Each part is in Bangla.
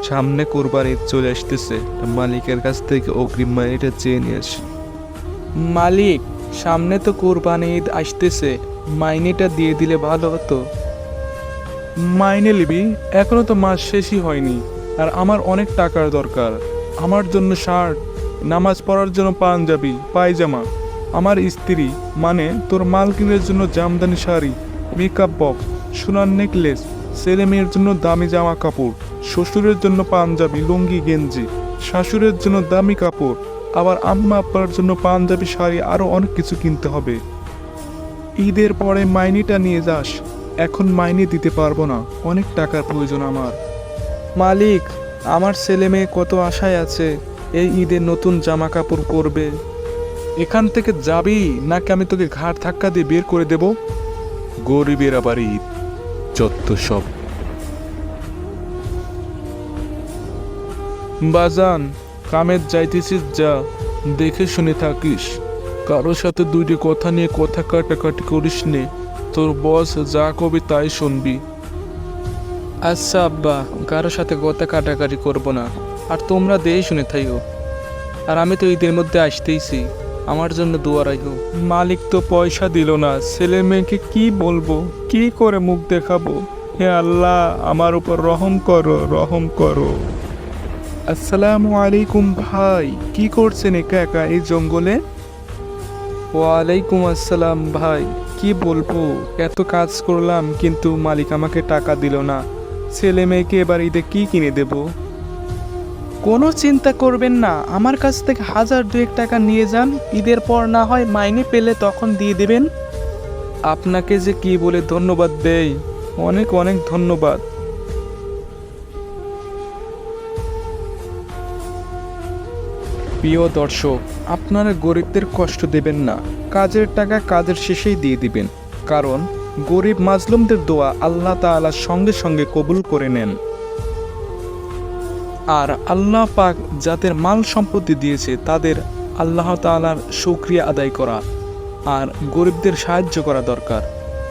সামনে কোরবানি ঈদ চলে আসতেছে, মালিকের কাছ থেকে অগ্রিম মাইনেটা চেয়ে নিয়ে আসি। মালিক, সামনে তো কোরবানি ঈদ আসতেছে, মাইনেটা দিয়ে দিলে ভালো হতো। মাইনে নিবি? এখনো তো মাস শেষই হয়নি, আর আমার অনেক টাকার দরকার। আমার জন্য শার্ট, নামাজ পড়ার জন্য পাঞ্জাবি, পায়জামা, আমার স্ত্রী মানে তোর মালকিনের জন্য জামদানি শাড়ি, মেকআপ বক্স, সোনার নেকলেস, ছেলে মেয়ের জন্য দামি জামা কাপড়, শ্বশুরের জন্য পাঞ্জাবি, লুঙ্গি, গেঞ্জি, শাশুড়ের জন্য দামি কাপড়, আবার আম্মা আব্বার জন্য পাঞ্জাবি শাড়ি, আরও অনেক কিছু কিনতে হবে। ঈদের পরে মাইনেটা নিয়ে যাস। এখন মাইনে দিতে পারবো না, অনেক টাকার প্রয়োজন আমার। মালিক, আমার ছেলে মেয়ে কত আশায় আছে এই ঈদে নতুন জামা কাপড় পরবে। এখান থেকে যাবি নাকি আমি তোকে ঘাট ধাক্কা দিয়ে বের করে দেব? গরিবের আবার ঈদ, যত সব। বাজান, কামের যাইতেছিস যা, দেখে শুনে থাকিস। কারোর সাথে দুইটি কথা নিয়ে কথা কাটাকাটি করিস নে, তোর বস যা কবি তাই শুনবি। আচ্ছা আব্বা, কারোর সাথে কথা কাটাকাটি করবো না, আর তোমরা দেই শুনে থাইও। আর আমি তো ঈদের মধ্যে আসতেইছি, আমার জন্য দোয়া রাখো। মালিক তো পয়সা দিল না, ছেলে মেয়েকে কি বলবো, কি করে মুখ দেখাবো? হে আল্লাহ, আমার উপর রহম করো, রহম করো। আসসালামু আলাইকুম ভাই, কি করছেন একা একা এই জঙ্গলে? ওয়ালাইকুম আসসালাম ভাই, কি বলবো, এত কাজ করলাম কিন্তু মালিক আমাকে টাকা দিল না। ছেলে মেয়েকে এবার ঈদে কি কিনে দেব? কোনো চিন্তা করবেন না, আমার কাছ থেকে 1000-2000 টাকা নিয়ে যান, ঈদের পর না হয় মাইনে পেলে তখন দিয়ে দেবেন। আপনাকে যে কি বলে ধন্যবাদ দেই, অনেক অনেক ধন্যবাদ। প্রিয় দর্শক, আপনারা গরিবদের কষ্ট দেবেন না, কাজের টাকা কাজের শেষেই দিয়ে দিবেন, কারণ গরিব মাজলুমদের দোয়া আল্লাহ তাআলা সঙ্গে সঙ্গে কবুল করে নেন। আর আল্লাহ পাক যাদের মাল সম্পত্তি দিয়েছে তাদের আল্লাহ তাআলার শুকরিয়া আদায় করা আর গরিবদের সাহায্য করা দরকার।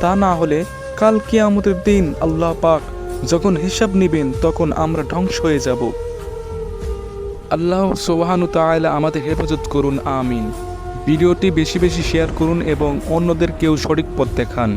তা না হলে কাল কিয়ামতের দিন আল্লাহ পাক যখন হিসাব নেবেন তখন আমরা ধ্বংস হয়ে যাব। আল্লাহ সুবহানাহু তাআলা আমাদের হেফাজত করুন, আমিন। ভিডিওটি বেশি বেশি শেয়ার করুন এবং অন্যদেরকেও সঠিক পথ দেখান।